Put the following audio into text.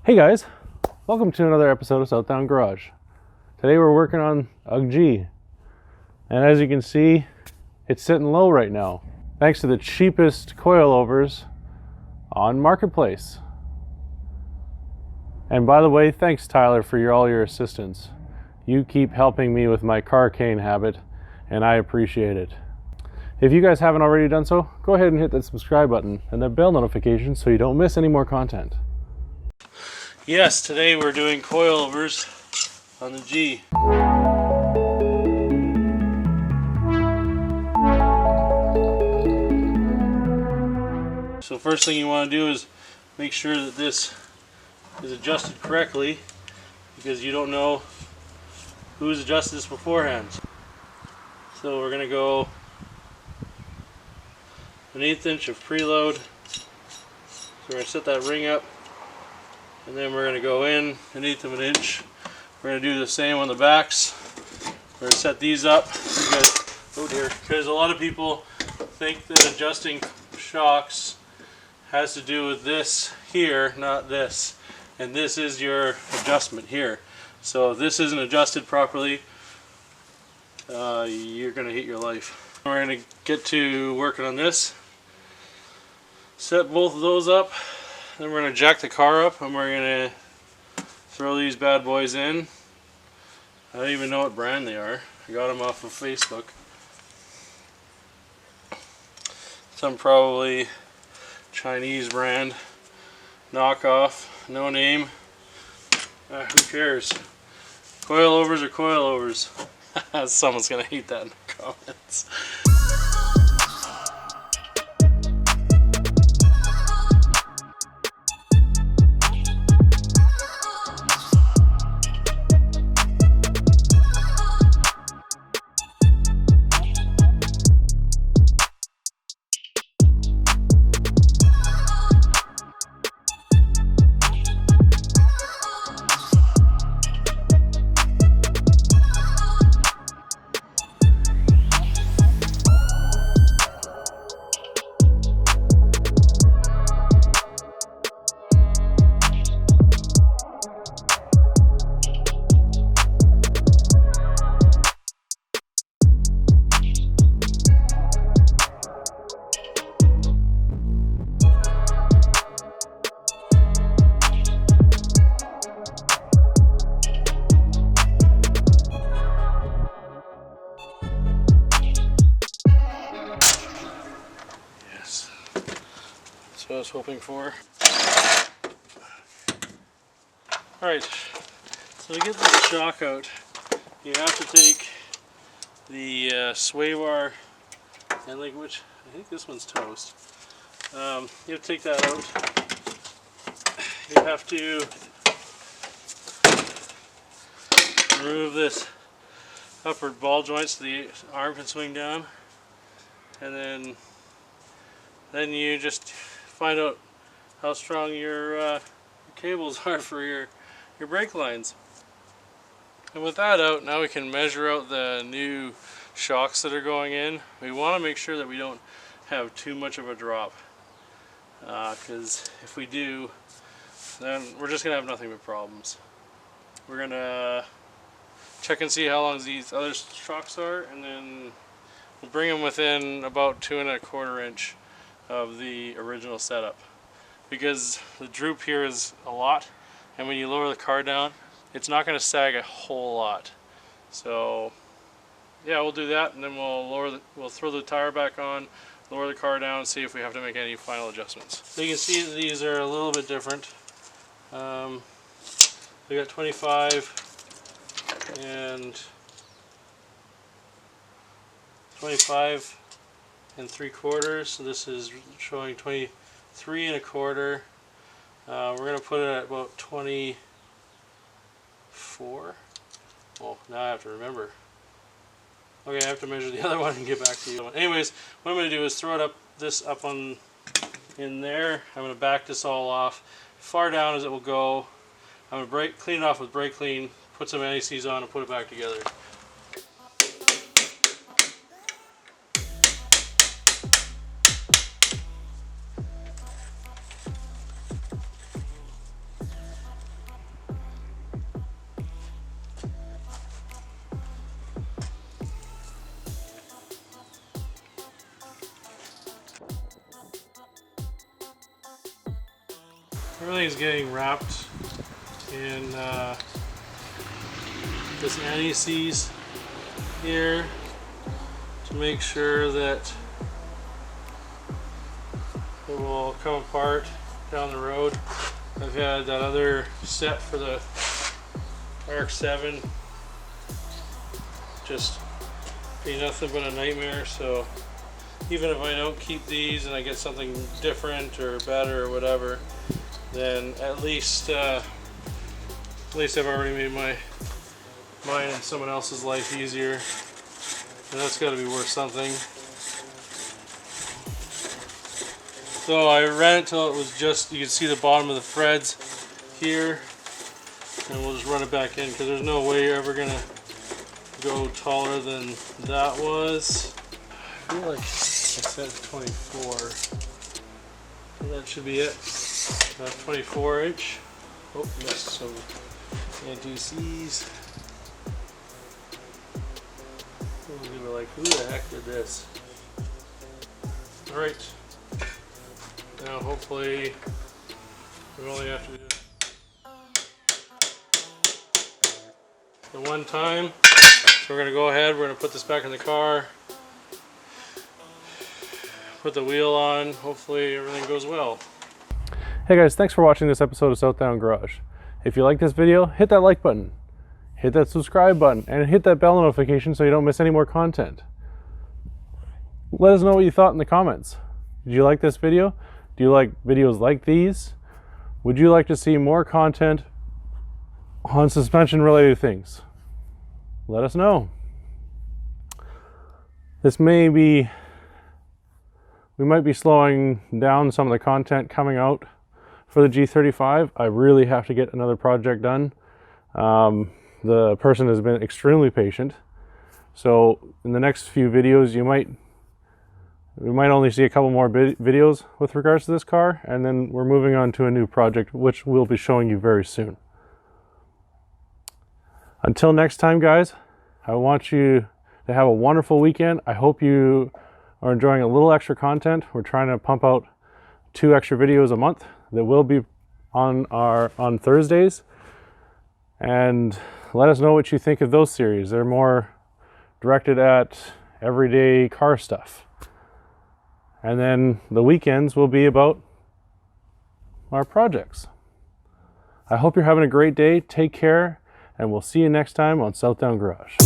Hey guys, welcome to another episode of Southtown Garage. Today we're working on UGG, and as you can see, it's sitting low right now, thanks to the cheapest coilovers on Marketplace. And by the way, thanks Tyler for all your assistance. You keep helping me with my car cane habit, and I appreciate it. If you guys haven't already done so, go ahead and hit that subscribe button and that bell notification so you don't miss any more content. Yes, today we're doing coilovers on the G. So first thing you want to do is make sure that this is adjusted correctly, because you don't know who's adjusted this beforehand. So we're going to go an 1/8 inch of preload. So we're going to set that ring up, and then we're going to go in 1/8 of an inch. We're going to do the same on the backs. We're going to set these up because a lot of people think that adjusting shocks has to do with this here, not this. And this is your adjustment here. So if this isn't adjusted properly, you're going to hate your life. We're going to get to working on this. Set both of those up. Then we're going to jack the car up, and we're going to throw these bad boys in. I don't even know what brand they are. I got them off of Facebook. Some probably Chinese brand, knockoff, no name. Who cares? Coilovers are coilovers. Someone's going to hate that in the comments. That's what I was hoping for. Alright, so to get this shock out, you have to take the sway bar and I think this one's toast. You have to take that out. You have to remove this upward ball joint so the arm can swing down, and then you just find out how strong your cables are for your brake lines. And with that out, now we can measure out the new shocks that are going in. We want to make sure that we don't have too much of a drop, because if we do, then we're just going to have nothing but problems. We're going to check and see how long these other shocks are, and then we'll bring them within about 2 1/4 inch of the original setup, because the droop here is a lot, and when you lower the car down, it's not going to sag a whole lot. So yeah, we'll do that, and then we'll throw the tire back on, lower the car down, and see if we have to make any final adjustments. So you can see that these are a little bit different. We got 25 and 25 and 3/4, so this is showing 23 1/4. We're going to put it at about 24. Oh, now I have to remember. Okay, I have to measure the other one and get back to you. Anyways, what I'm going to do is throw this up in there. I'm going to back this all off far down as it will go. I'm going to clean it off with brake clean, put some anti-seize on, and put it back together. everything's getting wrapped in this anti-seize here to make sure that it will come apart down the road. I've had that other set for the RX-7 just be nothing but a nightmare, so even if I don't keep these and I get something different or better or whatever, then at least I've already made mine and someone else's life easier, and that's got to be worth something. So I ran it till it was just, you can see the bottom of the threads here, and we'll just run it back in because there's no way you're ever gonna go taller than that was. I feel like I said 24, so that should be it. 24 inch. Oh, missed some anti-seize. People were like, who the heck did this? Alright. Now hopefully we only have to do the one time. So we're going to go ahead, we're going to put this back in the car, put the wheel on, hopefully everything goes well. Hey guys, thanks for watching this episode of Southdown Garage. If you like this video, hit that like button, hit that subscribe button, and hit that bell notification so you don't miss any more content. Let us know what you thought in the comments. Did you like this video? Do you like videos like these? Would you like to see more content on suspension related things? Let us know. We might be slowing down some of the content coming out for the G35. I really have to get another project done. The person has been extremely patient. So in the next few videos, we might only see a couple more videos with regards to this car, and then we're moving on to a new project, which we'll be showing you very soon. Until next time, guys, I want you to have a wonderful weekend. I hope you are enjoying a little extra content. We're trying to pump out 2 extra videos a month that will be on Thursdays. And let us know what you think of those series. They're more directed at everyday car stuff. And then the weekends will be about our projects. I hope you're having a great day. Take care, and we'll see you next time on Southdown Garage.